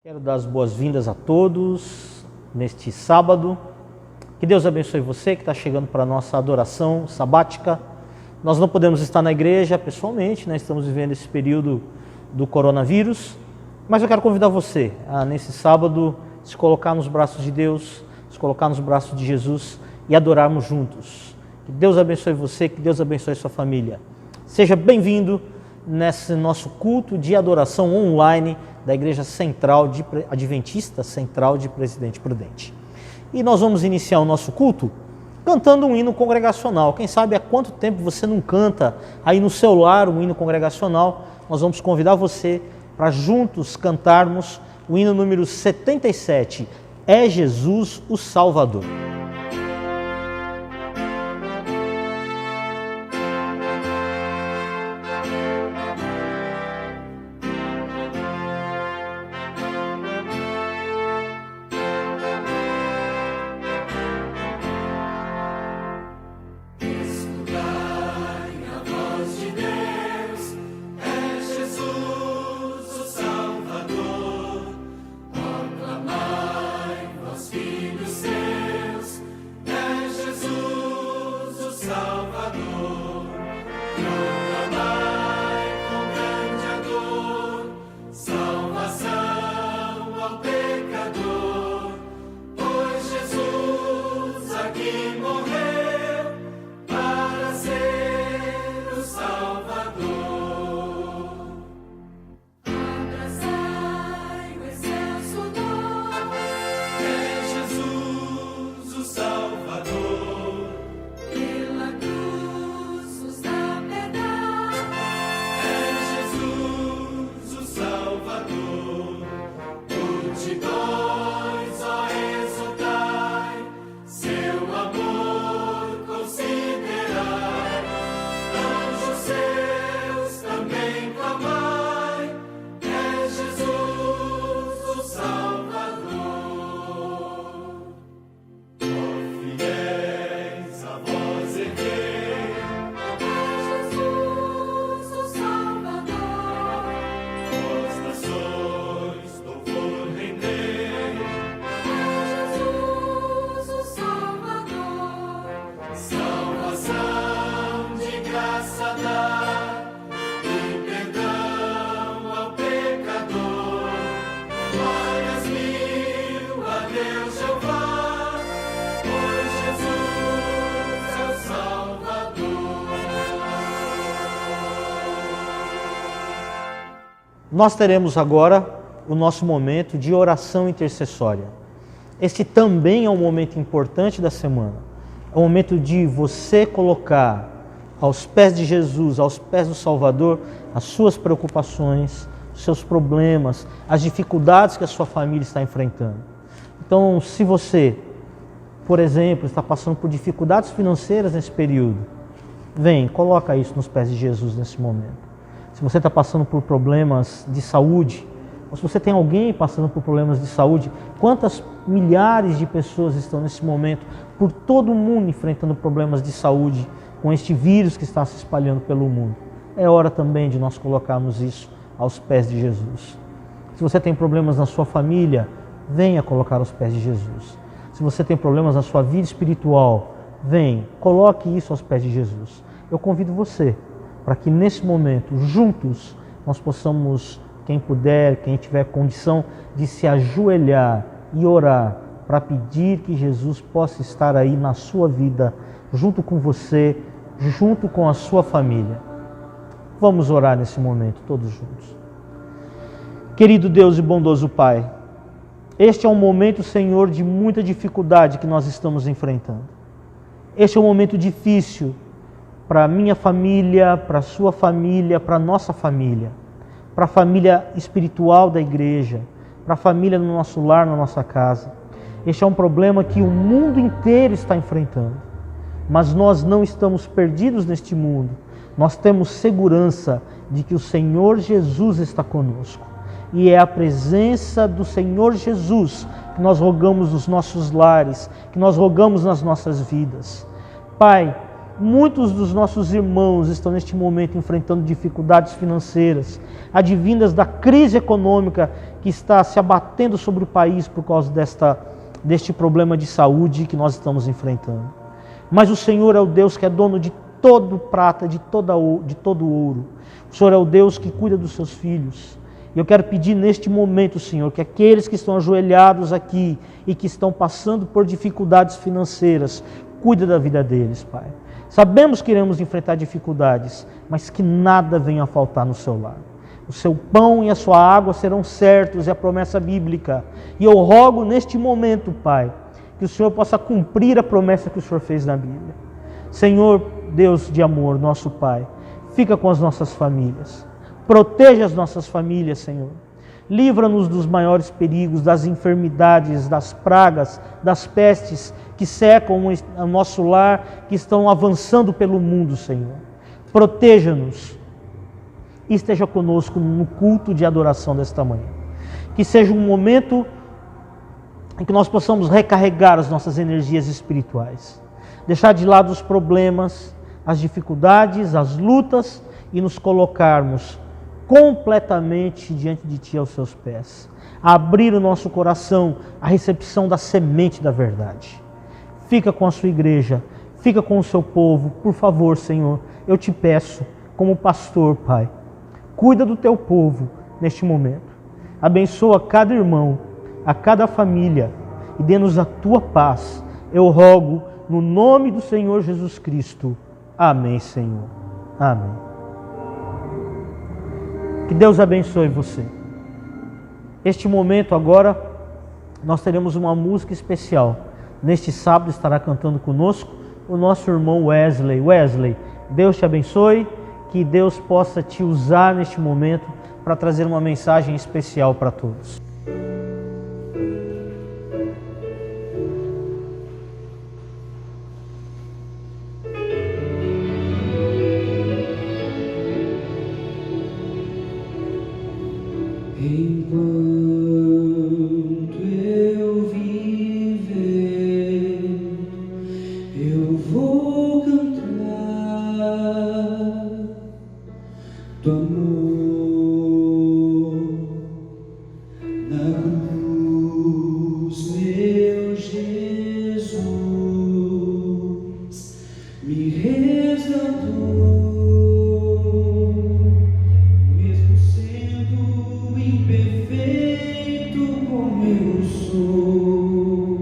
Quero dar as boas-vindas a todos neste sábado. Que Deus abençoe você que está chegando para a nossa adoração sabática. Nós não podemos estar na igreja pessoalmente, estamos vivendo esse período do coronavírus, mas eu quero convidar você a, nesse sábado, se colocar nos braços de Deus, se colocar nos braços de Jesus e adorarmos juntos. Que Deus abençoe você, que Deus abençoe sua família. Seja bem-vindo nesse nosso culto de adoração online da Igreja Central Adventista Central de Presidente Prudente. E nós vamos iniciar o nosso culto cantando um hino congregacional. Quem sabe há quanto tempo você não canta aí no seu lar um hino congregacional? Nós vamos convidar você para juntos cantarmos o hino número 77, É Jesus o Salvador. Nós teremos agora o nosso momento de oração intercessória. Este também é um momento importante da semana. É o momento de você colocar aos pés de Jesus, aos pés do Salvador, as suas preocupações, os seus problemas, as dificuldades que a sua família está enfrentando. Então, se você, por exemplo, está passando por dificuldades financeiras nesse período, coloca isso nos pés de Jesus nesse momento. Se você está passando por problemas de saúde, ou se você tem alguém passando por problemas de saúde, quantas milhares de pessoas estão nesse momento por todo o mundo enfrentando problemas de saúde com este vírus que está se espalhando pelo mundo? É hora também de nós colocarmos isso aos pés de Jesus. Se você tem problemas na sua família, venha colocar aos pés de Jesus. Se você tem problemas na sua vida espiritual, coloque isso aos pés de Jesus. Eu convido você para que nesse momento, juntos, nós possamos, quem puder, quem tiver condição, de se ajoelhar e orar para pedir que Jesus possa estar aí na sua vida, junto com você, junto com a sua família. Vamos orar nesse momento, todos juntos. Querido Deus e bondoso Pai, este é um momento, Senhor, de muita dificuldade que nós estamos enfrentando. Este é um momento difícil para a minha família, para a sua família, para a nossa família, para a família espiritual da igreja, para a família no nosso lar, na nossa casa. Este é um problema que o mundo inteiro está enfrentando, mas nós não estamos perdidos neste mundo. Nós temos segurança de que o Senhor Jesus está conosco. E é a presença do Senhor Jesus que nós rogamos nos nossos lares, que nós rogamos nas nossas vidas. Pai, muitos dos nossos irmãos estão neste momento enfrentando dificuldades financeiras, advindas da crise econômica que está se abatendo sobre o país por causa deste problema de saúde que nós estamos enfrentando. Mas o Senhor é o Deus que é dono de todo prata, de todo ouro. O Senhor é o Deus que cuida dos seus filhos. E eu quero pedir neste momento, Senhor, que aqueles que estão ajoelhados aqui e que estão passando por dificuldades financeiras, cuida da vida deles, Pai. Sabemos que iremos enfrentar dificuldades, mas que nada venha a faltar no seu lar. O seu pão e a sua água serão certos, é a promessa bíblica. E eu rogo neste momento, Pai, que o Senhor possa cumprir a promessa que o Senhor fez na Bíblia. Senhor, Deus de amor, nosso Pai, fica com as nossas famílias. Proteja as nossas famílias, Senhor. Livra-nos dos maiores perigos, das enfermidades, das pragas, das pestes que secam o nosso lar, que estão avançando pelo mundo, Senhor. Proteja-nos e esteja conosco no culto de adoração desta manhã. Que seja um momento em que nós possamos recarregar as nossas energias espirituais. Deixar de lado os problemas, as dificuldades, as lutas e nos colocarmos completamente diante de Ti aos Seus pés. Abrir o nosso coração à recepção da semente da verdade. Fica com a sua igreja, fica com o seu povo. Por favor, Senhor, eu te peço, como pastor, Pai, cuida do teu povo neste momento. Abençoa cada irmão, a cada família e dê-nos a tua paz. Eu rogo no nome do Senhor Jesus Cristo. Amém, Senhor. Amém. Que Deus abençoe você. Este momento agora, nós teremos uma música especial. Neste sábado estará cantando conosco o nosso irmão Wesley. Wesley, Deus te abençoe, que Deus possa te usar neste momento para trazer uma mensagem especial para todos. Enquanto eu viver, eu vou cantar do amor na cruz, meu Jesus me resgatou. Imperfeito como eu sou,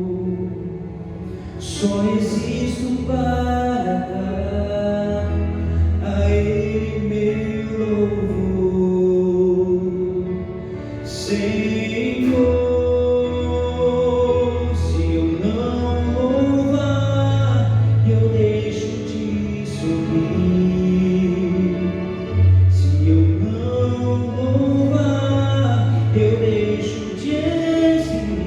só existo para dar a Ele meu louvor. Senhor, se eu não louvar, eu deixo de sorrir. Se eu não louvar, eu deixo de existir.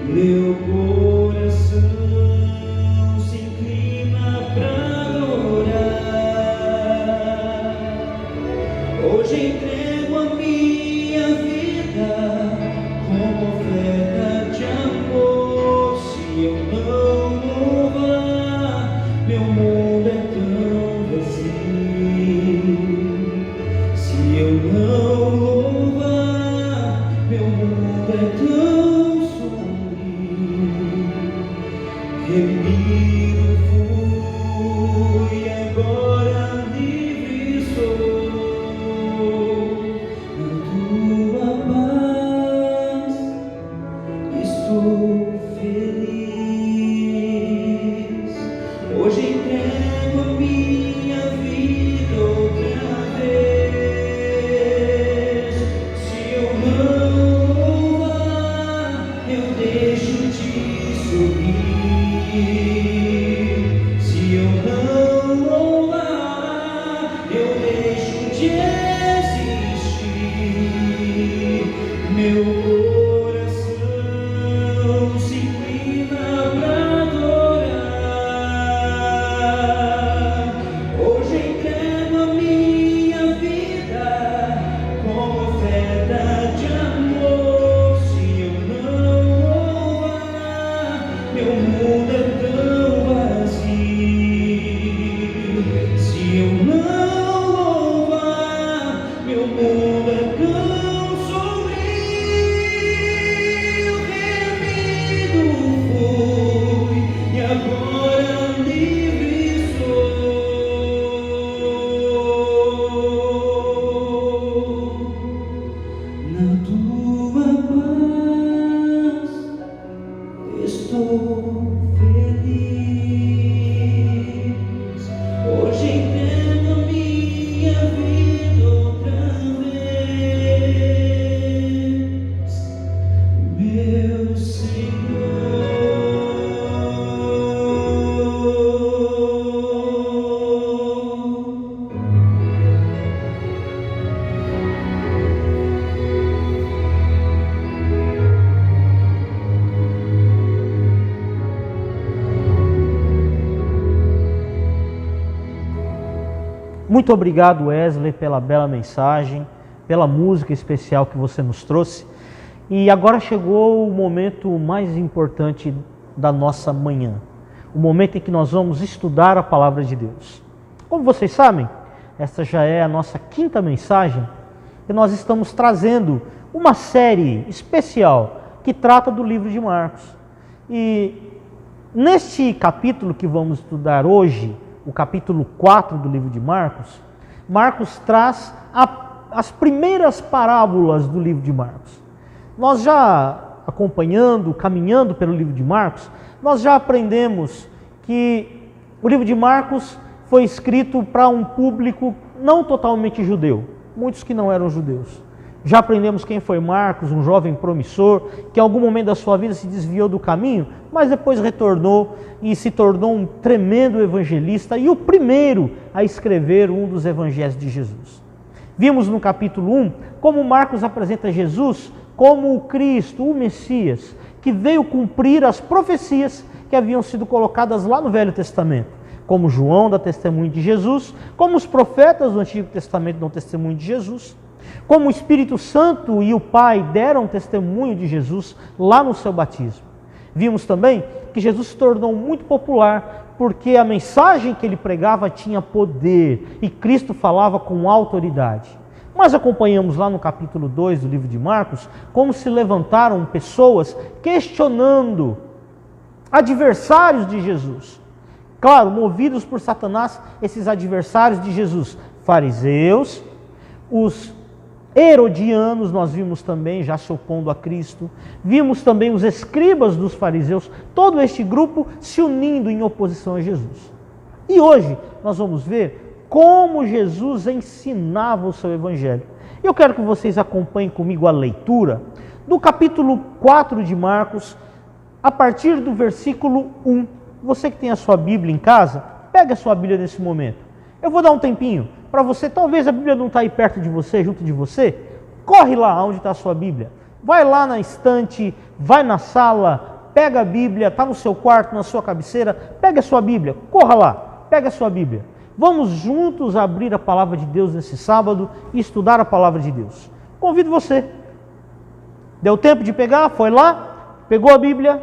Meu coração se inclina para adorar. Hoje entrego a minha vida como oferta de amor. Se eu não louvar, meu mundo é tão vazio. Se eu não louvar, meu mundo é tão sombrio. Remido fui, agora livre sou. Na tua paz estou feliz. Hoje entrego a minha vida outra vez. Se eu não louvar, eu deixo de sorrir. Se eu não louvar, eu deixo de existir. Meu coração se inclina para adorar. Hoje entrego a minha vida como oferta de amor. Se eu não louvar, meu mundo é tão vazio. Se eu não louvar, meu mundo é tão Na tua paz estou feliz. Hoje entendo a minha vida outra vez, meu Muito obrigado, Wesley, pela bela mensagem, pela música especial que você nos trouxe. E agora chegou o momento mais importante da nossa manhã, o momento em que nós vamos estudar a palavra de Deus. Como vocês sabem, esta já é a nossa quinta mensagem e nós estamos trazendo uma série especial que trata do livro de Marcos. E neste capítulo que vamos estudar hoje, o capítulo 4 do livro de Marcos, Marcos traz as primeiras parábolas do livro de Marcos. Nós já acompanhando, caminhando pelo livro de Marcos, nós já aprendemos que o livro de Marcos foi escrito para um público não totalmente judeu, muitos que não eram judeus. Já aprendemos quem foi Marcos, um jovem promissor, que em algum momento da sua vida se desviou do caminho, mas depois retornou e se tornou um tremendo evangelista e o primeiro a escrever um dos evangelhos de Jesus. Vimos no capítulo 1 como Marcos apresenta Jesus como o Cristo, o Messias, que veio cumprir as profecias que haviam sido colocadas lá no Velho Testamento, como João dá testemunho de Jesus, como os profetas do Antigo Testamento dão testemunho de Jesus, como o Espírito Santo e o Pai deram testemunho de Jesus lá no seu batismo. Vimos também que Jesus se tornou muito popular porque a mensagem que ele pregava tinha poder e Cristo falava com autoridade. Mas acompanhamos lá no capítulo 2 do livro de Marcos como se levantaram pessoas questionando adversários de Jesus. Claro, movidos por Satanás, esses adversários de Jesus, fariseus, os herodianos, nós vimos também já se opondo a Cristo, vimos também os escribas dos fariseus, todo este grupo se unindo em oposição a Jesus. E hoje nós vamos ver como Jesus ensinava o seu evangelho. Eu quero que vocês acompanhem comigo a leitura do capítulo 4 de Marcos, a partir do versículo 1. Você que tem a sua Bíblia em casa, pega a sua Bíblia nesse momento. Eu vou dar um tempinho para você, talvez a Bíblia não está aí perto de você, junto de você, corre lá onde está a sua Bíblia. Vai lá na estante, vai na sala, pega a Bíblia, está no seu quarto, na sua cabeceira, pega a sua Bíblia, corra lá, pega a sua Bíblia. Vamos juntos abrir a palavra de Deus nesse sábado e estudar a palavra de Deus. Convido você. Deu tempo de pegar? Foi lá, pegou a Bíblia,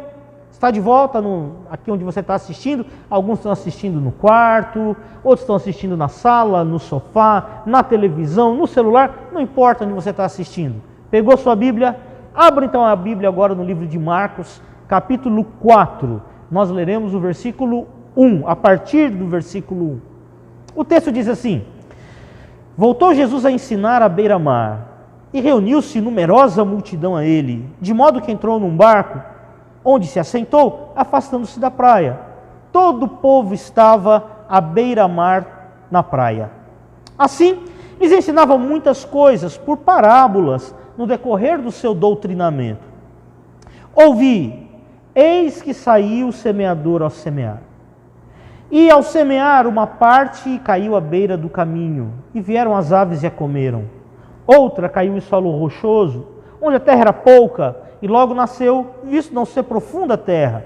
está de volta aqui onde você está assistindo. Alguns estão assistindo no quarto, outros estão assistindo na sala, no sofá, na televisão, no celular, não importa onde você está assistindo. Pegou sua Bíblia? Abra então a Bíblia agora no livro de Marcos, capítulo 4. Nós leremos o versículo 1, a partir do versículo 1. O texto diz assim: Voltou Jesus a ensinar à beira-mar, e reuniu-se numerosa multidão a ele, de modo que entrou num barco, onde se assentou, afastando-se da praia. Todo o povo estava à beira-mar na praia. Assim, lhes ensinava muitas coisas por parábolas no decorrer do seu doutrinamento. Ouvi, eis que saiu o semeador ao semear. E ao semear, uma parte caiu à beira do caminho, e vieram as aves e a comeram. Outra caiu em solo rochoso, onde a terra era pouca, e logo nasceu, visto não ser profunda a terra.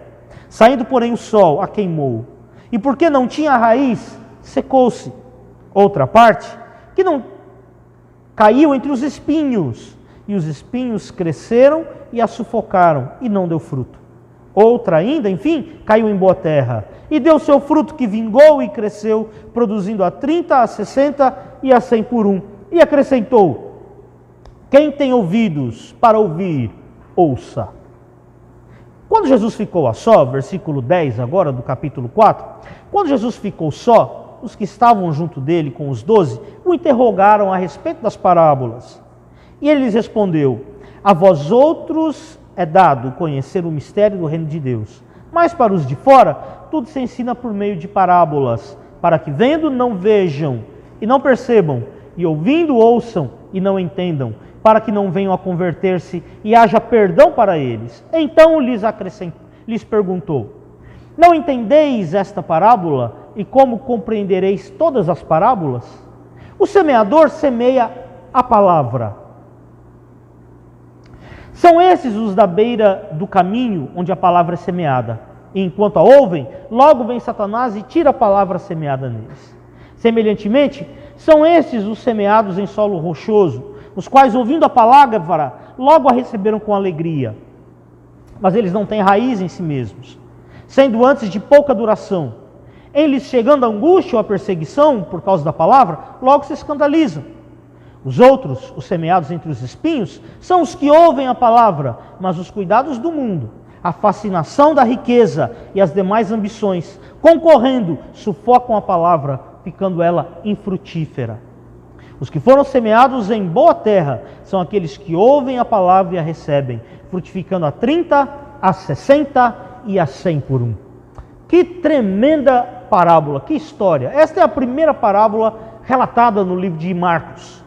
Saindo, porém, o sol a queimou. E porque não tinha raiz, secou-se. Outra parte, que não caiu entre os espinhos, e os espinhos cresceram e a sufocaram, e não deu fruto. Outra ainda, enfim, caiu em boa terra, e deu seu fruto, que vingou e cresceu, produzindo a 30, a 60 e a 100 por um. E acrescentou: quem tem ouvidos para ouvir, ouça. Quando Jesus ficou a só, versículo 10 agora do capítulo 4, quando Jesus ficou só, os que estavam junto dele com os 12, o interrogaram a respeito das parábolas. E ele lhes respondeu: a vós outros é dado conhecer o mistério do reino de Deus, mas para os de fora tudo se ensina por meio de parábolas, para que vendo não vejam e não percebam, e ouvindo ouçam e não entendam, para que não venham a converter-se e haja perdão para eles. Então lhes perguntou: não entendeis esta parábola? E como compreendereis todas as parábolas? O semeador semeia a palavra. São esses os da beira do caminho, onde a palavra é semeada. E enquanto a ouvem, logo vem Satanás e tira a palavra semeada neles. Semelhantemente, são esses os semeados em solo rochoso, os quais, ouvindo a palavra, logo a receberam com alegria. Mas eles não têm raiz em si mesmos, sendo antes de pouca duração. Eles, chegando a angústia ou a perseguição por causa da palavra, logo se escandalizam. Os outros, os semeados entre os espinhos, são os que ouvem a palavra, mas os cuidados do mundo, a fascinação da riqueza e as demais ambições, concorrendo, sufocam a palavra, ficando ela infrutífera. Os que foram semeados em boa terra são aqueles que ouvem a palavra e a recebem, frutificando a 30, a 60 e a 100 por um. Que tremenda parábola, que história! Esta é a primeira parábola relatada no livro de Marcos.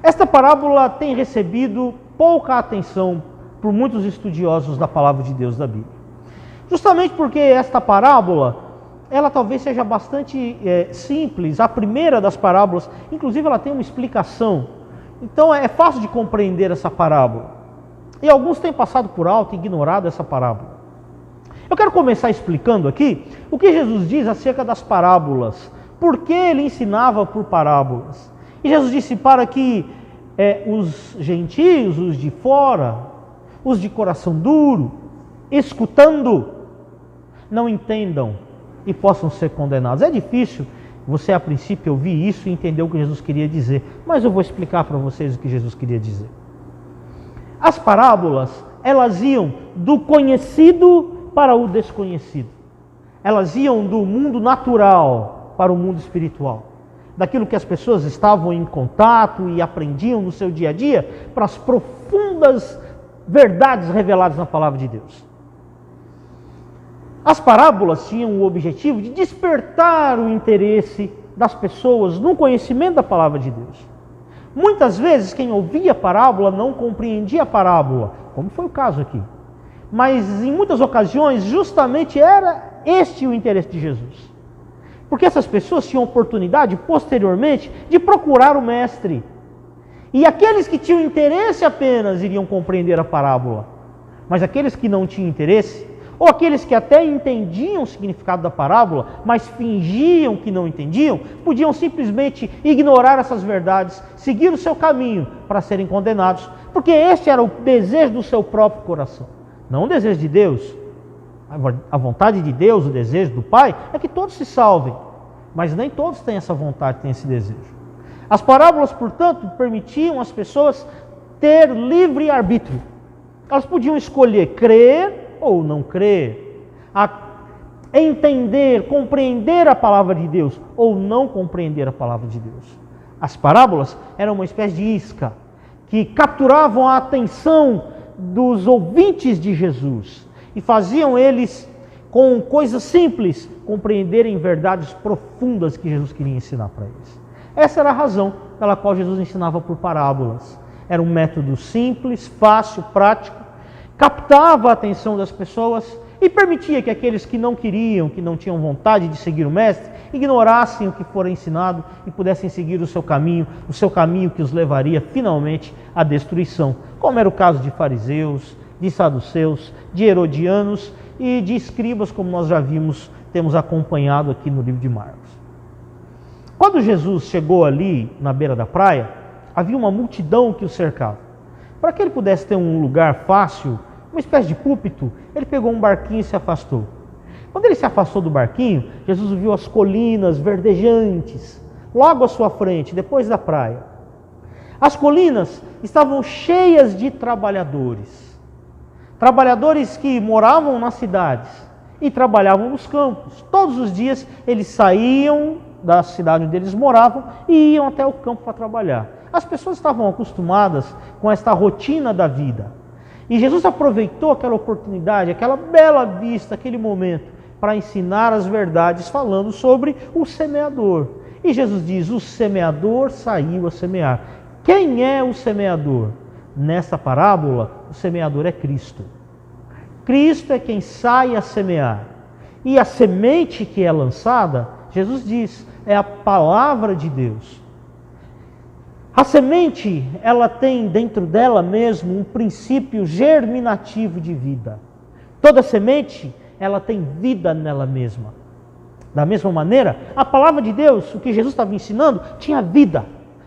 Esta parábola tem recebido pouca atenção por muitos estudiosos da palavra de Deus da Bíblia. Justamente porque esta parábola, ela talvez seja bastante simples, a primeira das parábolas, inclusive ela tem uma explicação. Então é fácil de compreender essa parábola. E alguns têm passado por alto e ignorado essa parábola. Eu quero começar explicando aqui o que Jesus diz acerca das parábolas. Por que ele ensinava por parábolas? E Jesus disse para que os gentios, os de fora, os de coração duro, escutando, não entendam e possam ser condenados. É difícil você a princípio ouvir isso e entender o que Jesus queria dizer, mas eu vou explicar para vocês o que Jesus queria dizer. As parábolas, elas iam do conhecido para o desconhecido. Elas iam do mundo natural para o mundo espiritual. Daquilo que as pessoas estavam em contato e aprendiam no seu dia a dia, para as profundas verdades reveladas na palavra de Deus. As parábolas tinham o objetivo de despertar o interesse das pessoas no conhecimento da palavra de Deus. Muitas vezes quem ouvia a parábola não compreendia a parábola, como foi o caso aqui. Mas em muitas ocasiões justamente era este o interesse de Jesus. Porque essas pessoas tinham oportunidade posteriormente de procurar o mestre. E aqueles que tinham interesse apenas iriam compreender a parábola. Mas aqueles que não tinham interesse, ou aqueles que até entendiam o significado da parábola, mas fingiam que não entendiam, podiam simplesmente ignorar essas verdades, seguir o seu caminho para serem condenados, porque este era o desejo do seu próprio coração, não o desejo de Deus. A vontade de Deus, o desejo do Pai, é que todos se salvem, mas nem todos têm essa vontade, têm esse desejo. As parábolas, portanto, permitiam às pessoas ter livre arbítrio. Elas podiam escolher crer ou não crer, entender, compreender a palavra de Deus ou não compreender a palavra de Deus. As parábolas eram uma espécie de isca que capturavam a atenção dos ouvintes de Jesus e faziam eles, com coisas simples, compreenderem verdades profundas que Jesus queria ensinar para eles. Essa era a razão pela qual Jesus ensinava por parábolas. Era um método simples, fácil, prático, captava a atenção das pessoas e permitia que aqueles que não queriam, que não tinham vontade de seguir o mestre, ignorassem o que fora ensinado e pudessem seguir o seu caminho que os levaria finalmente à destruição, como era o caso de fariseus, de saduceus, de herodianos e de escribas, como nós já temos acompanhado aqui no livro de Marcos. Quando Jesus chegou ali na beira da praia, havia uma multidão que o cercava. Para que ele pudesse ter um lugar fácil, uma espécie de púlpito, ele pegou um barquinho e se afastou. Quando ele se afastou do barquinho, Jesus viu as colinas verdejantes, logo à sua frente, depois da praia. As colinas estavam cheias de trabalhadores que moravam nas cidades e trabalhavam nos campos. Todos os dias eles saíam da cidade onde eles moravam e iam até o campo para trabalhar. As pessoas estavam acostumadas com esta rotina da vida. E Jesus aproveitou aquela oportunidade, aquela bela vista, aquele momento, para ensinar as verdades falando sobre o semeador. E Jesus diz, o semeador saiu a semear. Quem é o semeador? Nessa parábola, o semeador é Cristo. Cristo é quem sai a semear. E a semente que é lançada, Jesus diz, é a palavra de Deus. A semente, ela tem dentro dela mesmo um princípio germinativo de vida. Toda semente, ela tem vida nela mesma. Da mesma maneira, a palavra de Deus, o que Jesus estava ensinando, tinha vida,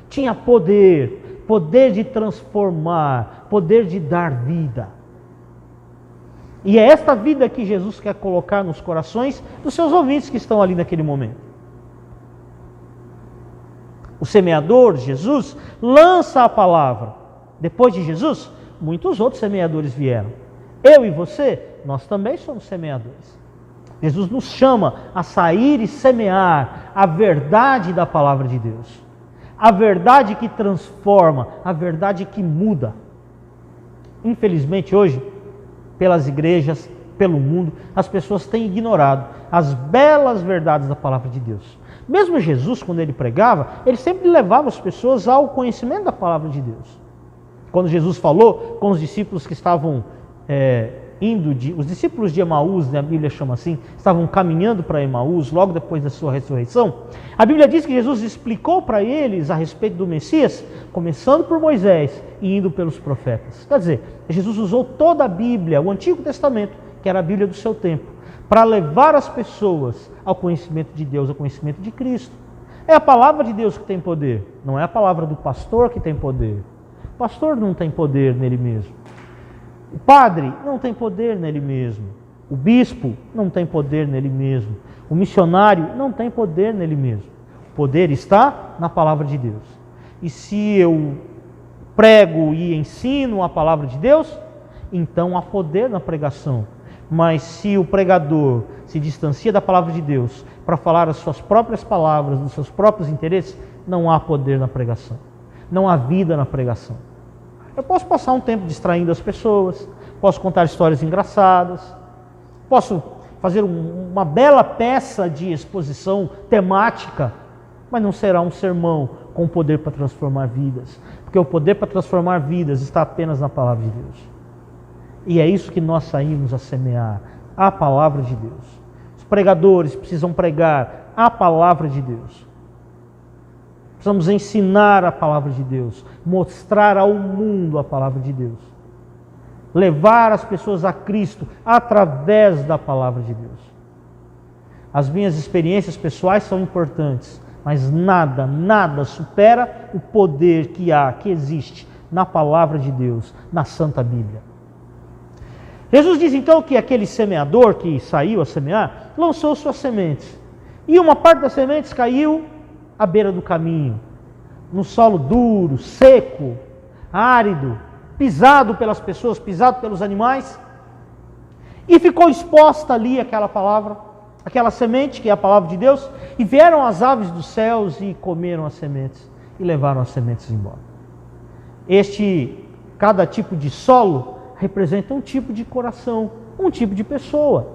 tinha poder, poder de transformar, poder de dar vida. E é esta vida que Jesus quer colocar nos corações dos seus ouvintes que estão ali naquele momento. O semeador, Jesus, lança a palavra. Depois de Jesus, muitos outros semeadores vieram. Eu e você, nós também somos semeadores. Jesus nos chama a sair e semear a verdade da palavra de Deus. A verdade que transforma, a verdade que muda. Infelizmente hoje, pelas igrejas, pelo mundo, as pessoas têm ignorado as belas verdades da palavra de Deus. Mesmo Jesus, quando ele pregava, ele sempre levava as pessoas ao conhecimento da palavra de Deus. Quando Jesus falou com os discípulos que estavam os discípulos de Emaús, né, a Bíblia chama assim, estavam caminhando para Emaús, logo depois da sua ressurreição, a Bíblia diz que Jesus explicou para eles a respeito do Messias, começando por Moisés e indo pelos profetas. Quer dizer, Jesus usou toda a Bíblia, o Antigo Testamento, que era a Bíblia do seu tempo, para levar as pessoas ao conhecimento de Deus, ao conhecimento de Cristo. É a palavra de Deus que tem poder, não é a palavra do pastor que tem poder. O pastor não tem poder nele mesmo. O padre não tem poder nele mesmo. O bispo não tem poder nele mesmo. O missionário não tem poder nele mesmo. O poder está na palavra de Deus. E se eu prego e ensino a palavra de Deus, então há poder na pregação. Mas se o pregador se distancia da palavra de Deus para falar as suas próprias palavras, dos seus próprios interesses, não há poder na pregação. Não há vida na pregação. Eu posso passar um tempo distraindo as pessoas, posso contar histórias engraçadas, posso fazer uma bela peça de exposição temática, mas não será um sermão com poder para transformar vidas, porque o poder para transformar vidas está apenas na palavra de Deus. E é isso que nós saímos a semear, a palavra de Deus. Os pregadores precisam pregar a palavra de Deus. Precisamos ensinar a palavra de Deus, mostrar ao mundo a palavra de Deus. Levar as pessoas a Cristo através da palavra de Deus. As minhas experiências pessoais são importantes, mas nada supera o poder que existe na palavra de Deus, na Santa Bíblia. Jesus diz então que aquele semeador que saiu a semear, lançou suas sementes. E uma parte das sementes caiu à beira do caminho, no solo duro, seco, árido, pisado pelas pessoas, pisado pelos animais, e ficou exposta ali aquela palavra, aquela semente que é a palavra de Deus, e vieram as aves dos céus e comeram as sementes, e levaram as sementes embora. Cada tipo de solo representa um tipo de coração, um tipo de pessoa.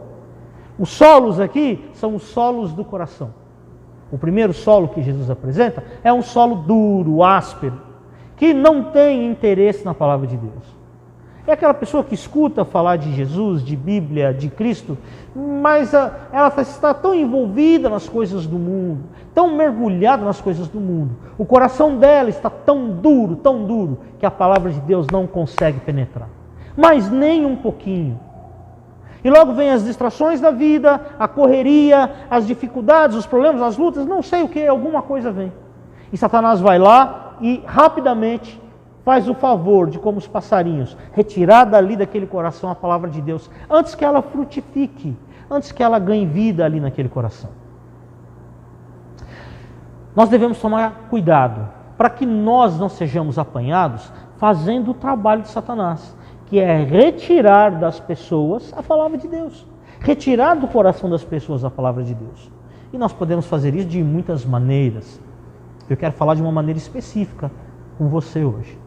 Os solos aqui são os solos do coração. O primeiro solo que Jesus apresenta é um solo duro, áspero, que não tem interesse na palavra de Deus. É aquela pessoa que escuta falar de Jesus, de Bíblia, de Cristo, mas ela está tão envolvida nas coisas do mundo, tão mergulhada nas coisas do mundo. O coração dela está tão duro, que a palavra de Deus não consegue penetrar. Mas nem um pouquinho. E logo vem as distrações da vida, a correria, as dificuldades, os problemas, as lutas, não sei o que, alguma coisa vem. E Satanás vai lá e rapidamente faz o favor de, como os passarinhos, retirar dali daquele coração a palavra de Deus, antes que ela frutifique, antes que ela ganhe vida ali naquele coração. Nós devemos tomar cuidado para que nós não sejamos apanhados fazendo o trabalho de Satanás, que é retirar das pessoas a palavra de Deus. Retirar do coração das pessoas a palavra de Deus. E nós podemos fazer isso de muitas maneiras. Eu quero falar de uma maneira específica, com você hoje.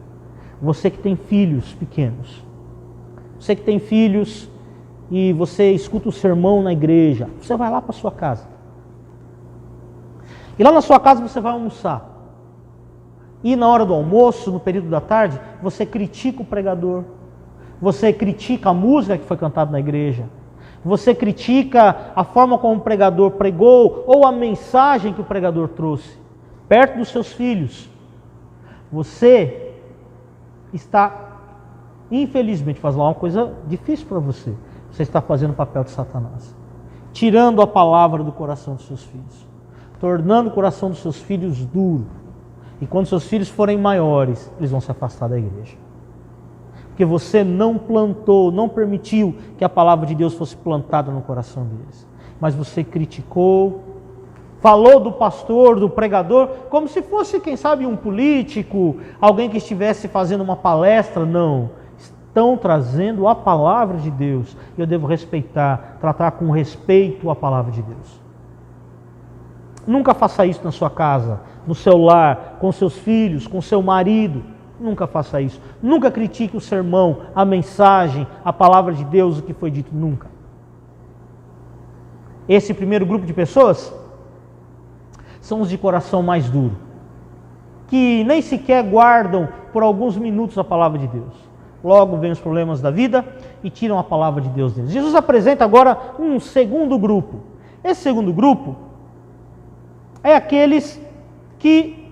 Você que tem filhos pequenos. Você que tem filhos e você escuta o sermão na igreja. Você vai lá para sua casa. E lá na sua casa você vai almoçar. E na hora do almoço, no período da tarde, você critica o pregador. Você critica a música que foi cantada na igreja. Você critica a forma como o pregador pregou ou a mensagem que o pregador trouxe. Perto dos seus filhos. Você está, infelizmente, fazendo uma coisa difícil para você. Você está fazendo o papel de Satanás. Tirando a palavra do coração dos seus filhos. Tornando o coração dos seus filhos duro. E quando seus filhos forem maiores, eles vão se afastar da igreja. Porque você não plantou, não permitiu que a palavra de Deus fosse plantada no coração deles. Mas você criticou, falou do pastor, do pregador, como se fosse, quem sabe, um político, alguém que estivesse fazendo uma palestra. Não. Estão trazendo a palavra de Deus. E eu devo respeitar, tratar com respeito a palavra de Deus. Nunca faça isso na sua casa, no seu lar, com seus filhos, com seu marido. Nunca faça isso. Nunca critique o sermão, a mensagem, a palavra de Deus, o que foi dito. Nunca. Esse primeiro grupo de pessoas são os de coração mais duro, que nem sequer guardam por alguns minutos a palavra de Deus. Logo vêm os problemas da vida e tiram a palavra de Deus deles. Jesus apresenta agora um segundo grupo. Esse segundo grupo é aqueles que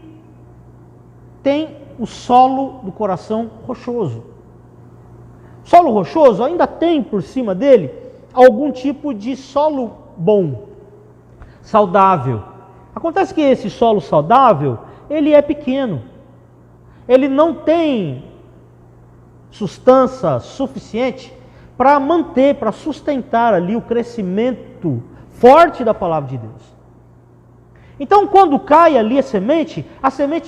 têm o solo do coração rochoso. O solo rochoso ainda tem por cima dele algum tipo de solo bom, saudável. Acontece que esse solo saudável, ele é pequeno. Ele não tem substância suficiente para manter, para sustentar ali o crescimento forte da palavra de Deus. Então, quando cai ali a semente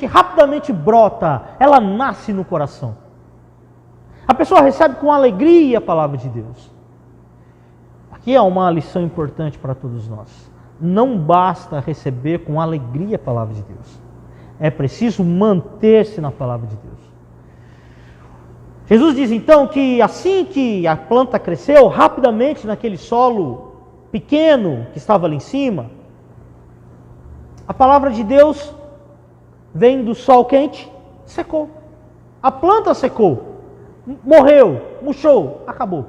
rapidamente brota, ela nasce no coração. A pessoa recebe com alegria a palavra de Deus. Aqui é uma lição importante para todos nós. Não basta receber com alegria a palavra de Deus. É preciso manter-se na palavra de Deus. Jesus diz então que assim que a planta cresceu, rapidamente naquele solo pequeno que estava ali em cima, a palavra de Deus vem do sol quente, secou. A planta secou, morreu, murchou, acabou.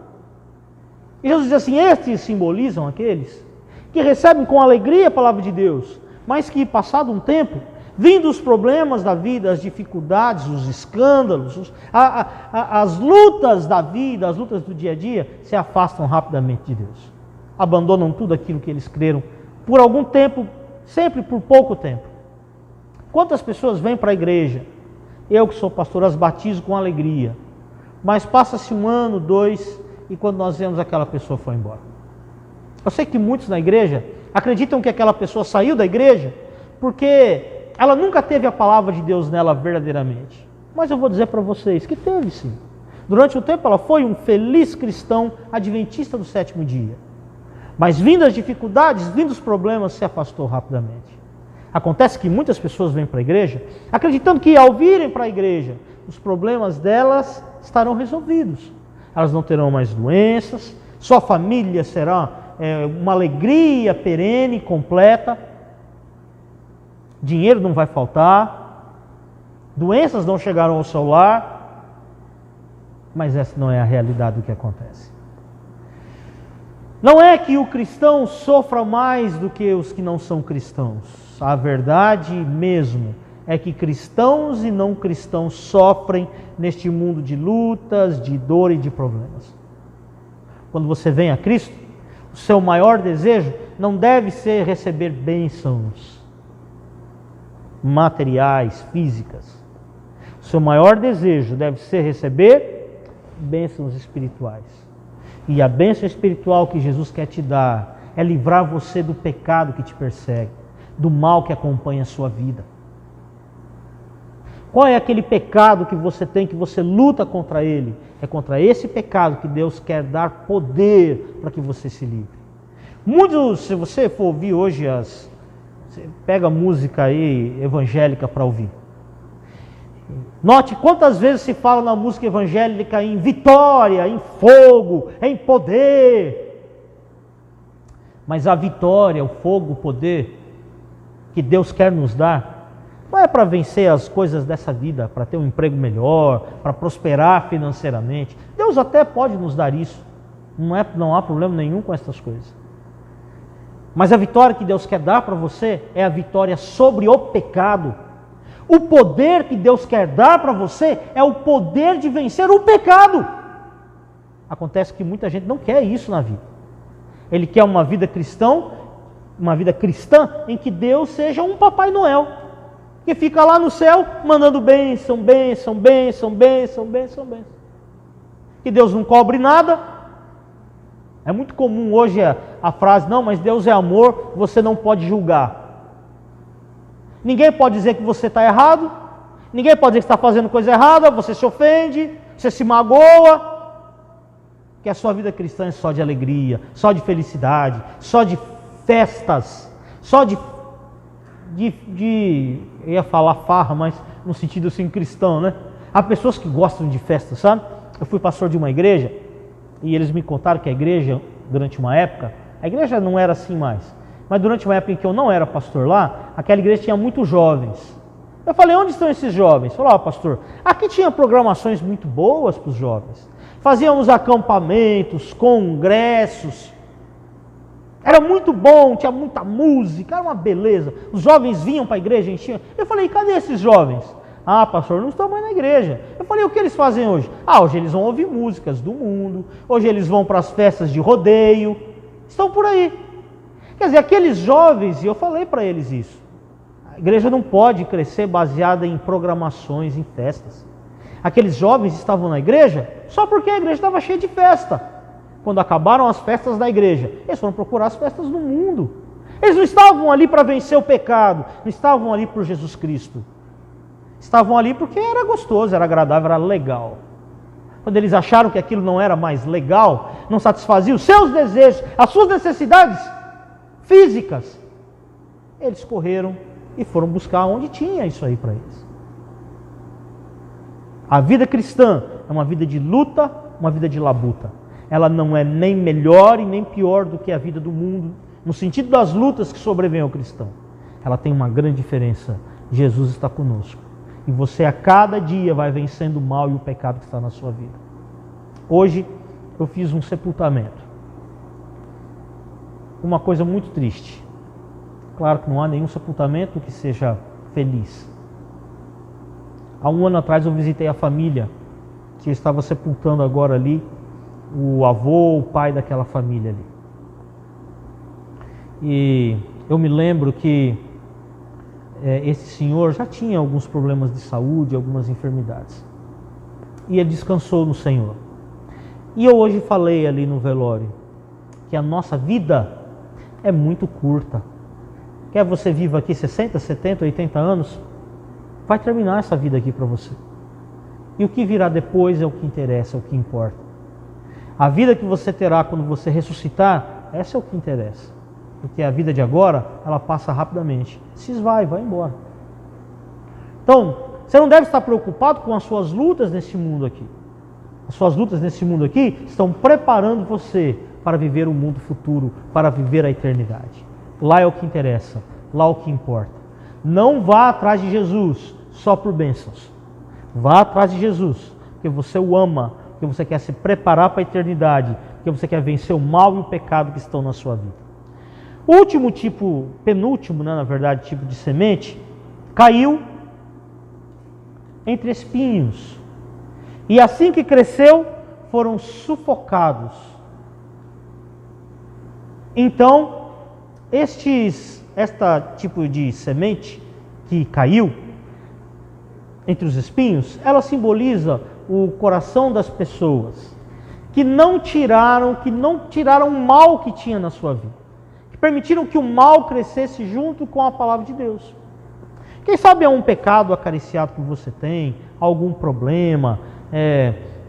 E Jesus diz assim, estes simbolizam aqueles que recebem com alegria a palavra de Deus, mas que passado um tempo, vindo os problemas da vida, as dificuldades, os escândalos, as lutas da vida, as lutas do dia a dia, se afastam rapidamente de Deus. Abandonam tudo aquilo que eles creram por algum tempo, sempre por pouco tempo. Quantas pessoas vêm para a igreja? Eu que sou pastor, as batizo com alegria. Mas passa-se 1 ano, 2, e quando nós vemos aquela pessoa foi embora. Eu sei que muitos na igreja acreditam que aquela pessoa saiu da igreja porque ela nunca teve a palavra de Deus nela verdadeiramente. Mas eu vou dizer para vocês que teve sim. Durante o tempo ela foi um feliz cristão adventista do 7º dia. Mas vindo as dificuldades, vindo os problemas, se afastou rapidamente. Acontece que muitas pessoas vêm para a igreja acreditando que ao virem para a igreja, os problemas delas estarão resolvidos. Elas não terão mais doenças, sua família será uma alegria perene, completa, dinheiro não vai faltar, doenças não chegarão ao seu lar, mas essa não é a realidade do que acontece. Não é que o cristão sofra mais do que os que não são cristãos. A verdade mesmo é que cristãos e não cristãos sofrem neste mundo de lutas, de dor e de problemas. Quando você vem a Cristo, o seu maior desejo não deve ser receber bênçãos materiais, físicas. O seu maior desejo deve ser receber bênçãos espirituais. E a bênção espiritual que Jesus quer te dar é livrar você do pecado que te persegue, do mal que acompanha a sua vida. Qual é aquele pecado que você tem, que você luta contra ele? É contra esse pecado que Deus quer dar poder para que você se livre. Muitos, se você for ouvir hoje, você pega música aí evangélica para ouvir. Note quantas vezes se fala na música evangélica em vitória, em fogo, em poder. Mas a vitória, o fogo, o poder que Deus quer nos dar, não é para vencer as coisas dessa vida, para ter um emprego melhor, para prosperar financeiramente. Deus até pode nos dar isso. Não há problema nenhum com essas coisas. Mas a vitória que Deus quer dar para você é a vitória sobre o pecado. O poder que Deus quer dar para você é o poder de vencer o pecado. Acontece que muita gente não quer isso na vida. Ele quer uma vida cristã em que Deus seja um Papai Noel, que fica lá no céu mandando bênção, bênção, bênção, bênção, bênção, bênção. Que Deus não cobre nada. É muito comum hoje a frase, não, mas Deus é amor, você não pode julgar. Ninguém pode dizer que você está errado, ninguém pode dizer que está fazendo coisa errada, você se ofende, você se magoa, que a sua vida cristã é só de alegria, só de felicidade, só de festas, só de eu ia falar farra, mas no sentido assim cristão, né? Há pessoas que gostam de festas, sabe? Eu fui pastor de uma igreja e eles me contaram que a igreja, durante uma época, a igreja não era assim mais, mas durante uma época em que eu não era pastor lá, aquela igreja tinha muitos jovens. Eu falei, onde estão esses jovens? Falou, pastor, aqui tinha programações muito boas para os jovens. Fazíamos acampamentos, congressos. Era muito bom, tinha muita música, era uma beleza. Os jovens vinham para a igreja, enchiam. Eu falei, cadê esses jovens? Ah, pastor, não estão mais na igreja. Eu falei, o que eles fazem hoje? Ah, hoje eles vão ouvir músicas do mundo, hoje eles vão para as festas de rodeio, estão por aí. Quer dizer, aqueles jovens, e eu falei para eles isso, a igreja não pode crescer baseada em programações, em festas. Aqueles jovens estavam na igreja só porque a igreja estava cheia de festa. Quando acabaram as festas da igreja, eles foram procurar as festas no mundo. Eles não estavam ali para vencer o pecado, não estavam ali por Jesus Cristo. Estavam ali porque era gostoso, era agradável, era legal. Quando eles acharam que aquilo não era mais legal, não satisfazia os seus desejos, as suas necessidades físicas, eles correram e foram buscar onde tinha isso aí para eles. A vida cristã é uma vida de luta, uma vida de labuta. Ela não é nem melhor e nem pior do que a vida do mundo, no sentido das lutas que sobrevêm ao cristão. Ela tem uma grande diferença. Jesus está conosco. E você a cada dia vai vencendo o mal e o pecado que está na sua vida. Hoje eu fiz um sepultamento. Uma coisa muito triste. Claro que não há nenhum sepultamento que seja feliz. Há um ano atrás eu visitei a família que estava sepultando agora ali o avô, o pai daquela família ali. E eu me lembro que esse senhor já tinha alguns problemas de saúde, algumas enfermidades. E ele descansou no Senhor. E eu hoje falei ali no velório que a nossa vida é muito curta. Quer você viva aqui 60, 70, 80 anos, vai terminar essa vida aqui para você. E o que virá depois é o que interessa, é o que importa. A vida que você terá quando você ressuscitar, essa é o que interessa. Porque a vida de agora, ela passa rapidamente. Se esvai, vai embora. Então, você não deve estar preocupado com as suas lutas nesse mundo aqui. As suas lutas nesse mundo aqui estão preparando você para viver o mundo futuro, para viver a eternidade. Lá é o que interessa, lá é o que importa. Não vá atrás de Jesus só por bênçãos. Vá atrás de Jesus, porque você o ama, porque você quer se preparar para a eternidade, porque você quer vencer o mal e o pecado que estão na sua vida. O último tipo, penúltimo, na verdade, tipo de semente, caiu entre espinhos. E assim que cresceu, foram sufocados. Então, esta tipo de semente que caiu entre os espinhos, ela simboliza o coração das pessoas que não tiraram o mal que tinha na sua vida, que permitiram que o mal crescesse junto com a palavra de Deus. Quem sabe é um pecado acariciado que você tem, algum problema,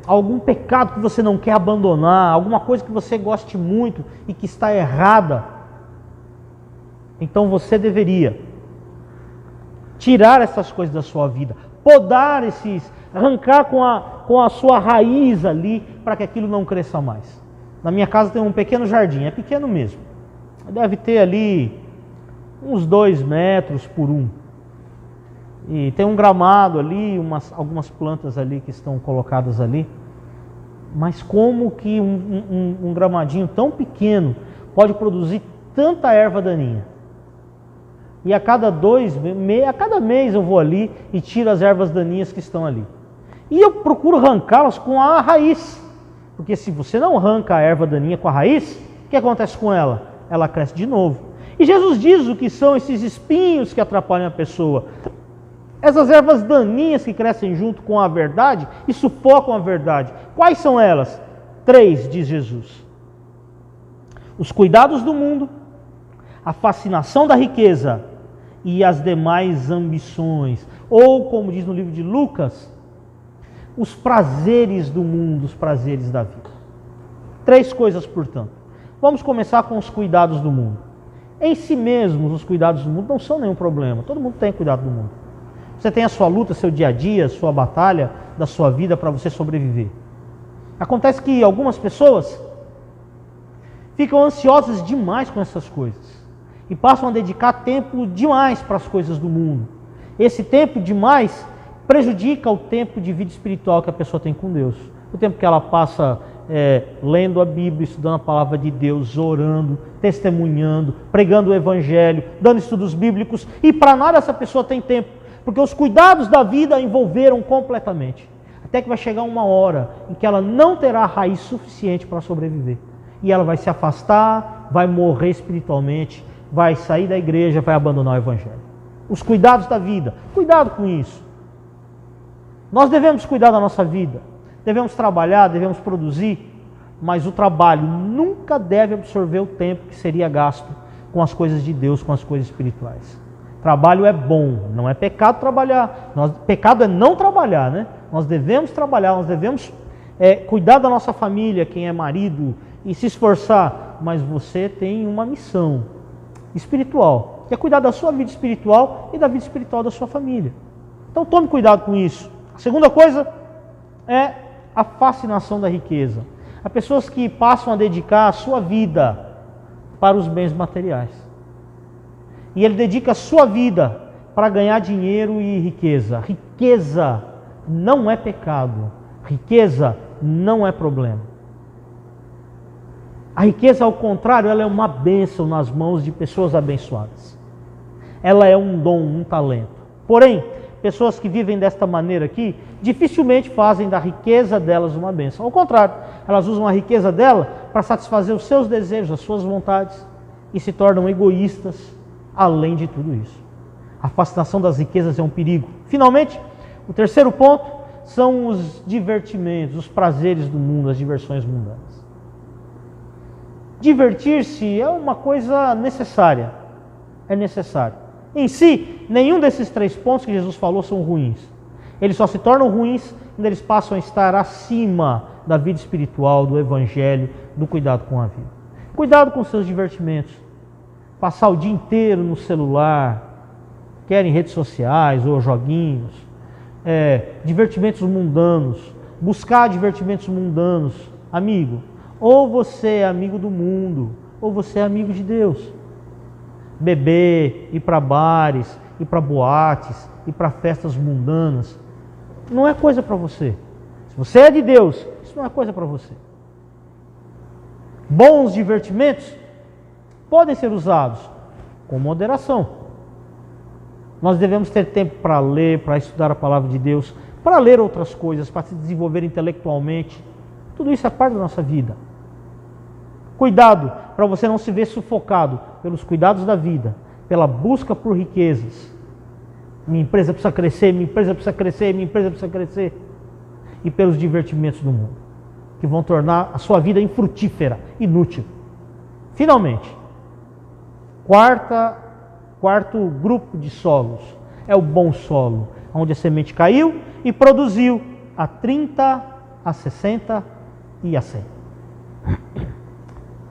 algum pecado que você não quer abandonar, alguma coisa que você goste muito e que está errada. Então você deveria tirar essas coisas da sua vida, podar arrancar com a sua raiz ali, para que aquilo não cresça mais. Na minha casa tem um pequeno jardim, é pequeno mesmo. Deve ter ali uns 2 metros por 1. E tem um gramado ali, algumas plantas ali que estão colocadas ali. Mas como que um gramadinho tão pequeno pode produzir tanta erva daninha? E a cada mês eu vou ali e tiro as ervas daninhas que estão ali. E eu procuro arrancá-las com a raiz. Porque se você não arranca a erva daninha com a raiz, o que acontece com ela? Ela cresce de novo. E Jesus diz o que são esses espinhos que atrapalham a pessoa. Essas ervas daninhas que crescem junto com a verdade e sufocam a verdade. Quais são elas? 3, diz Jesus. Os cuidados do mundo, a fascinação da riqueza e as demais ambições. Ou, como diz no livro de Lucas, os prazeres do mundo, os prazeres da vida. 3 coisas, portanto. Vamos começar com os cuidados do mundo. Em si mesmos, os cuidados do mundo não são nenhum problema. Todo mundo tem cuidado do mundo. Você tem a sua luta, seu dia a dia, sua batalha da sua vida para você sobreviver. Acontece que algumas pessoas ficam ansiosas demais com essas coisas e passam a dedicar tempo demais para as coisas do mundo. Esse tempo demais prejudica o tempo de vida espiritual que a pessoa tem com Deus. O tempo que ela passa lendo a Bíblia, estudando a palavra de Deus, orando, testemunhando, pregando o Evangelho, dando estudos bíblicos, e para nada essa pessoa tem tempo, porque os cuidados da vida a envolveram completamente. Até que vai chegar uma hora em que ela não terá raiz suficiente para sobreviver. E ela vai se afastar, vai morrer espiritualmente, vai sair da igreja, vai abandonar o Evangelho. Os cuidados da vida, cuidado com isso. Nós devemos cuidar da nossa vida, devemos trabalhar, devemos produzir, mas o trabalho nunca deve absorver o tempo que seria gasto com as coisas de Deus, com as coisas espirituais. Trabalho é bom, não é pecado trabalhar. Pecado é não trabalhar, né? Nós devemos trabalhar, nós devemos cuidar da nossa família, quem é marido, e se esforçar. Mas você tem uma missão espiritual, que é cuidar da sua vida espiritual e da vida espiritual da sua família. Então tome cuidado com isso. A segunda coisa é a fascinação da riqueza. Há pessoas que passam a dedicar a sua vida para os bens materiais. E ele dedica a sua vida para ganhar dinheiro e riqueza. Riqueza não é pecado. Riqueza não é problema. A riqueza, ao contrário, ela é uma bênção nas mãos de pessoas abençoadas. Ela é um dom, um talento. Porém, pessoas que vivem desta maneira aqui, dificilmente fazem da riqueza delas uma bênção. Ao contrário, elas usam a riqueza dela para satisfazer os seus desejos, as suas vontades, e se tornam egoístas, além de tudo isso. A fascinação das riquezas é um perigo. Finalmente, o terceiro ponto são os divertimentos, os prazeres do mundo, as diversões mundanas. Divertir-se é uma coisa necessária. É necessário. Em si, nenhum desses 3 pontos que Jesus falou são ruins. Eles só se tornam ruins quando eles passam a estar acima da vida espiritual, do Evangelho, do cuidado com a vida. Cuidado com seus divertimentos. Passar o dia inteiro no celular, quer em redes sociais ou joguinhos, divertimentos mundanos, buscar divertimentos mundanos. Amigo, ou você é amigo do mundo, ou você é amigo de Deus. Beber, ir para bares, ir para boates, ir para festas mundanas, não é coisa para você. Se você é de Deus, isso não é coisa para você. Bons divertimentos podem ser usados com moderação. Nós devemos ter tempo para ler, para estudar a palavra de Deus, para ler outras coisas, para se desenvolver intelectualmente. Tudo isso é parte da nossa vida. Cuidado para você não se ver sufocado pelos cuidados da vida, pela busca por riquezas. Minha empresa precisa crescer, minha empresa precisa crescer, minha empresa precisa crescer. E pelos divertimentos do mundo, que vão tornar a sua vida infrutífera, inútil. Finalmente, quarto grupo de solos é o bom solo, onde a semente caiu e produziu a 30, a 60 e a 100.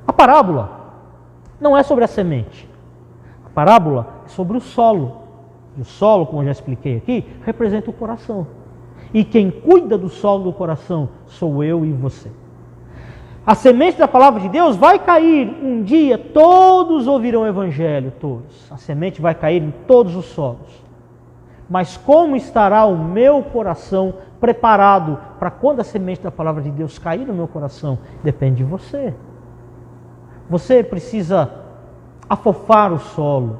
A parábola não é sobre a semente. A parábola é sobre o solo. E o solo, como eu já expliquei aqui, representa o coração. E quem cuida do solo do coração sou eu e você. A semente da palavra de Deus vai cair um dia, todos ouvirão o evangelho, todos. A semente vai cair em todos os solos. Mas como estará o meu coração preparado para quando a semente da palavra de Deus cair no meu coração? Depende de você. Você precisa afofar o solo,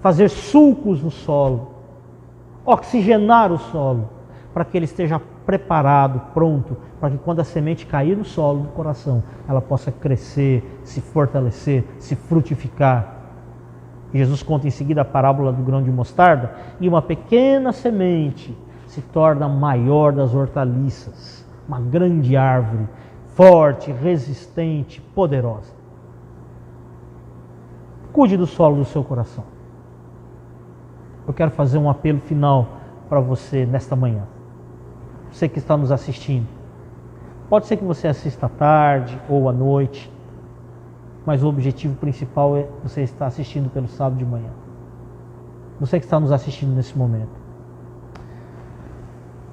fazer sulcos no solo, oxigenar o solo, para que ele esteja preparado, pronto, para que quando a semente cair no solo do coração, ela possa crescer, se fortalecer, se frutificar. Jesus conta em seguida a parábola do grão de mostarda, e uma pequena semente se torna a maior das hortaliças, uma grande árvore, forte, resistente, poderosa. Cuide do solo do seu coração. Eu quero fazer um apelo final para você nesta manhã. Você que está nos assistindo. Pode ser que você assista à tarde ou à noite, mas o objetivo principal é você estar assistindo pelo sábado de manhã. Você que está nos assistindo nesse momento.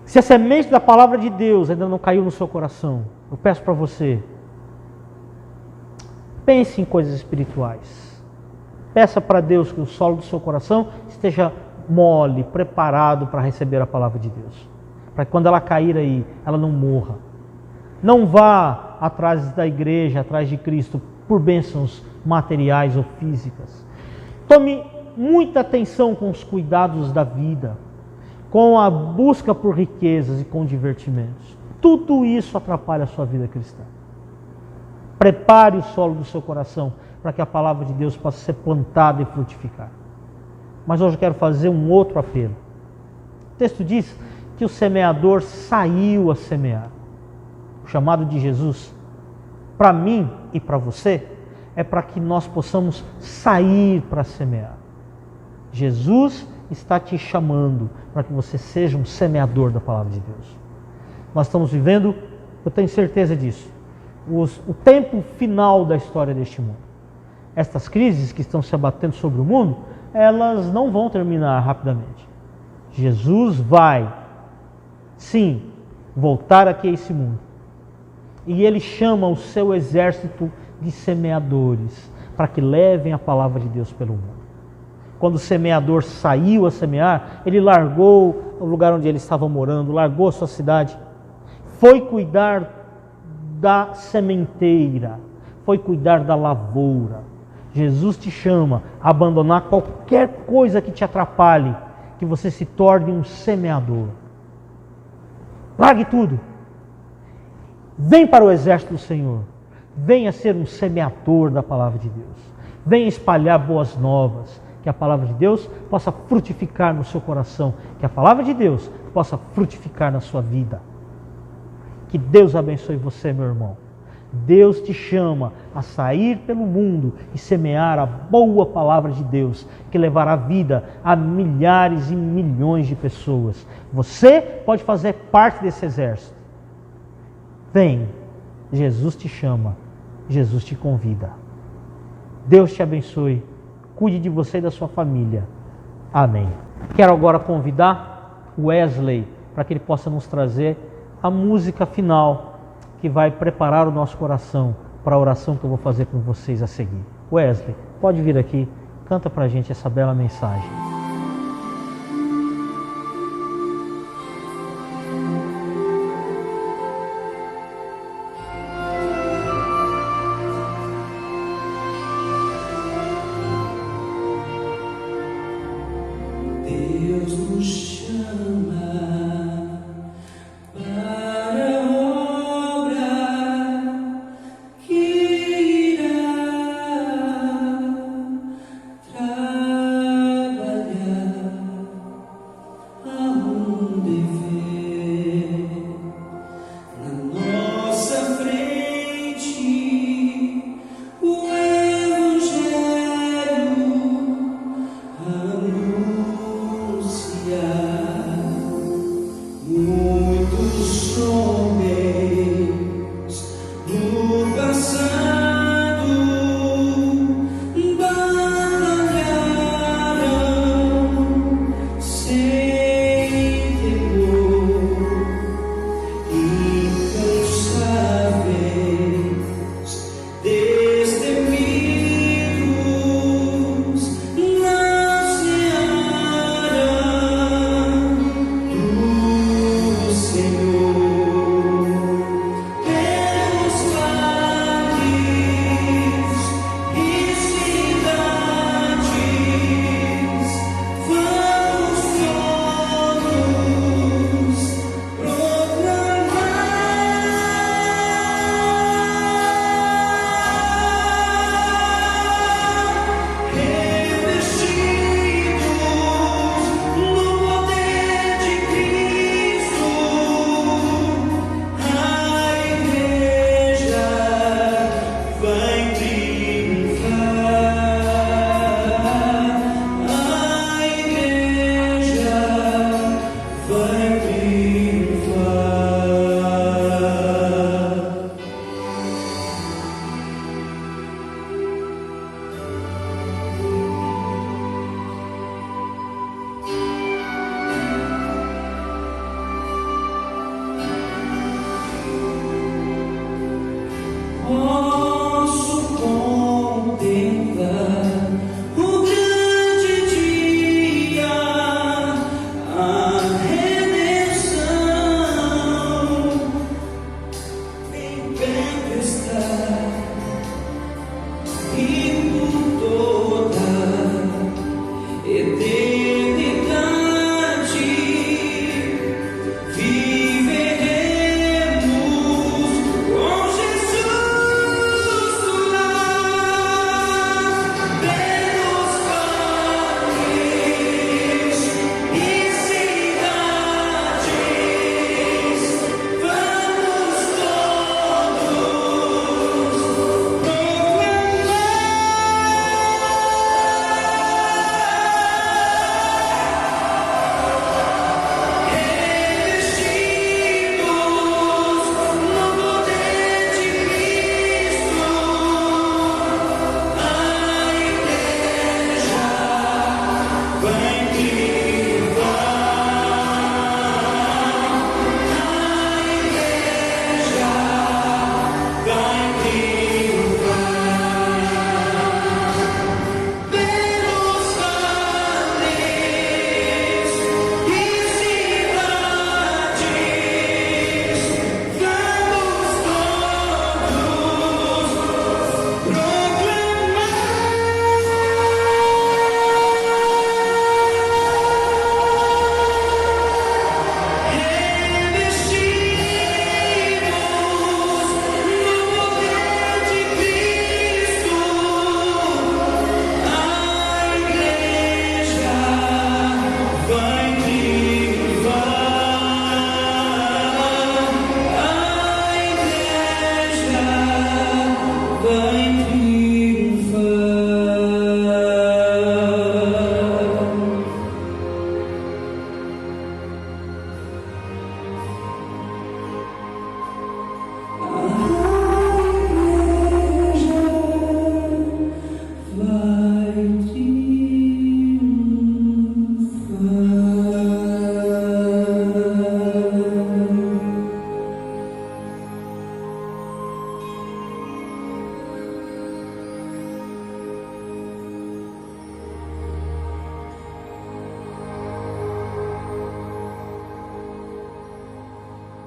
Se a semente da palavra de Deus ainda não caiu no seu coração, eu peço para você, pense em coisas espirituais. Peça para Deus que o solo do seu coração esteja mole, preparado para receber a palavra de Deus. Para que quando ela cair aí, ela não morra. Não vá atrás da igreja, atrás de Cristo, por bênçãos materiais ou físicas. Tome muita atenção com os cuidados da vida, com a busca por riquezas e com divertimentos. Tudo isso atrapalha a sua vida cristã. Prepare o solo do seu coração para que a palavra de Deus possa ser plantada e frutificar. Mas hoje eu quero fazer um outro apelo. O texto diz que o semeador saiu a semear. O chamado de Jesus, para mim e para você, é para que nós possamos sair para semear. Jesus está te chamando para que você seja um semeador da palavra de Deus. Nós estamos vivendo, eu tenho certeza disso, o tempo final da história deste mundo. Estas crises que estão se abatendo sobre o mundo, elas não vão terminar rapidamente. Jesus vai, sim, voltar aqui a esse mundo. E Ele chama o seu exército de semeadores para que levem a palavra de Deus pelo mundo. Quando o semeador saiu a semear, ele largou o lugar onde ele estava morando, largou a sua cidade, foi cuidar da sementeira, foi cuidar da lavoura. Jesus te chama a abandonar qualquer coisa que te atrapalhe, que você se torne um semeador. Largue tudo. Vem para o exército do Senhor. Venha ser um semeador da palavra de Deus. Venha espalhar boas novas. Que a palavra de Deus possa frutificar no seu coração. Que a palavra de Deus possa frutificar na sua vida. Que Deus abençoe você, meu irmão. Deus te chama a sair pelo mundo e semear a boa palavra de Deus, que levará vida a milhares e milhões de pessoas. Você pode fazer parte desse exército. Vem, Jesus te chama, Jesus te convida. Deus te abençoe, cuide de você e da sua família. Amém. Quero agora convidar Wesley para que ele possa nos trazer a música final que vai preparar o nosso coração para a oração que eu vou fazer com vocês a seguir. Wesley, pode vir aqui, canta para a gente essa bela mensagem. Deus nos chama para a obra que irá trabalhar.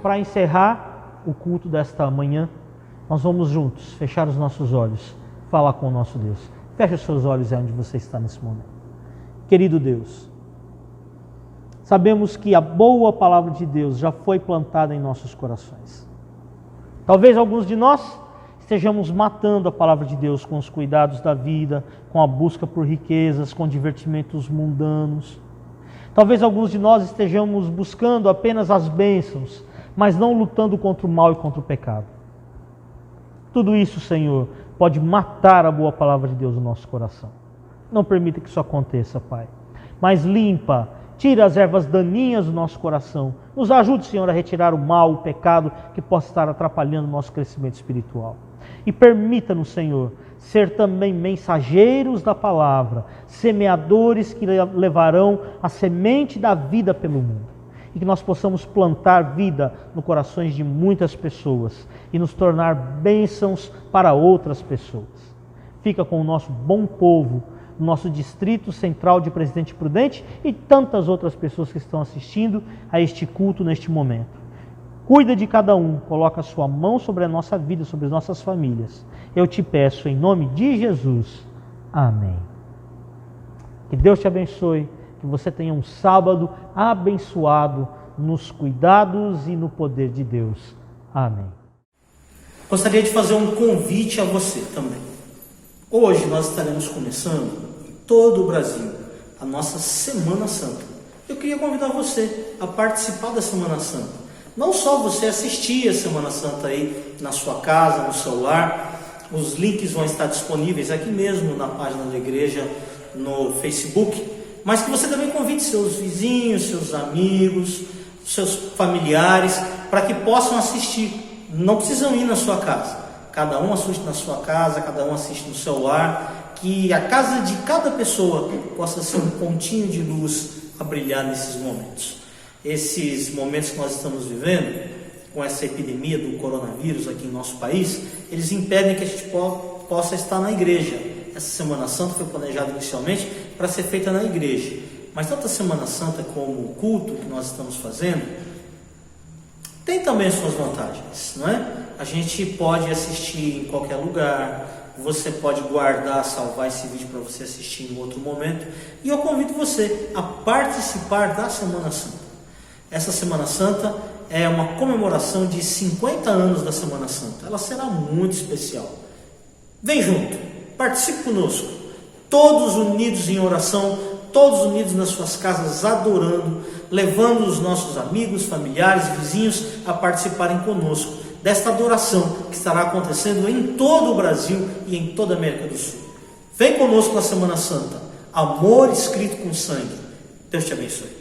para encerrar o culto desta manhã, nós vamos juntos fechar os nossos olhos, falar com o nosso Deus. Feche os seus olhos onde você está nesse momento. Querido Deus, sabemos que a boa palavra de Deus já foi plantada em nossos corações. Talvez alguns de nós estejamos matando a palavra de Deus com os cuidados da vida, com a busca por riquezas, com divertimentos mundanos. Talvez alguns de nós estejamos buscando apenas as bênçãos, mas não lutando contra o mal e contra o pecado. Tudo isso, Senhor, pode matar a boa palavra de Deus no nosso coração. Não permita que isso aconteça, Pai. Mas limpa, tira as ervas daninhas do nosso coração. Nos ajude, Senhor, a retirar o mal, o pecado que possa estar atrapalhando o nosso crescimento espiritual. E permita-nos, Senhor, ser também mensageiros da palavra, semeadores que levarão a semente da vida pelo mundo. E que nós possamos plantar vida no corações de muitas pessoas e nos tornar bênçãos para outras pessoas. Fica com o nosso bom povo, o nosso Distrito Central de Presidente Prudente e tantas outras pessoas que estão assistindo a este culto neste momento. Cuida de cada um, coloca a sua mão sobre a nossa vida, sobre as nossas famílias. Eu te peço em nome de Jesus. Amém. Que Deus te abençoe, que você tenha um sábado abençoado nos cuidados e no poder de Deus. Amém. Gostaria de fazer um convite a você também. Hoje nós estaremos começando em todo o Brasil a nossa Semana Santa. Eu queria convidar você a participar da Semana Santa. Não só você assistir a Semana Santa aí na sua casa, no celular, os links vão estar disponíveis aqui mesmo na página da igreja, no Facebook, mas que você também convide seus vizinhos, seus amigos, seus familiares, para que possam assistir. Não precisam ir na sua casa. Cada um assiste na sua casa, cada um assiste no celular, que a casa de cada pessoa possa ser um pontinho de luz a brilhar nesses momentos. Esses momentos que nós estamos vivendo, com essa epidemia do coronavírus aqui em nosso país, eles impedem que a gente possa estar na igreja. Essa Semana Santa foi planejada inicialmente para ser feita na igreja, mas tanto a Semana Santa como o culto que nós estamos fazendo tem também as suas vantagens, não é? A gente pode assistir em qualquer lugar, você pode guardar, salvar esse vídeo para você assistir em outro momento, e eu convido você a participar da Semana Santa. Essa Semana Santa é uma comemoração de 50 anos da Semana Santa. Ela será muito especial. Vem junto, participe conosco, todos unidos em oração, todos unidos nas suas casas adorando, levando os nossos amigos, familiares, vizinhos a participarem conosco desta adoração que estará acontecendo em todo o Brasil e em toda a América do Sul. Vem conosco na Semana Santa, amor escrito com sangue. Deus te abençoe.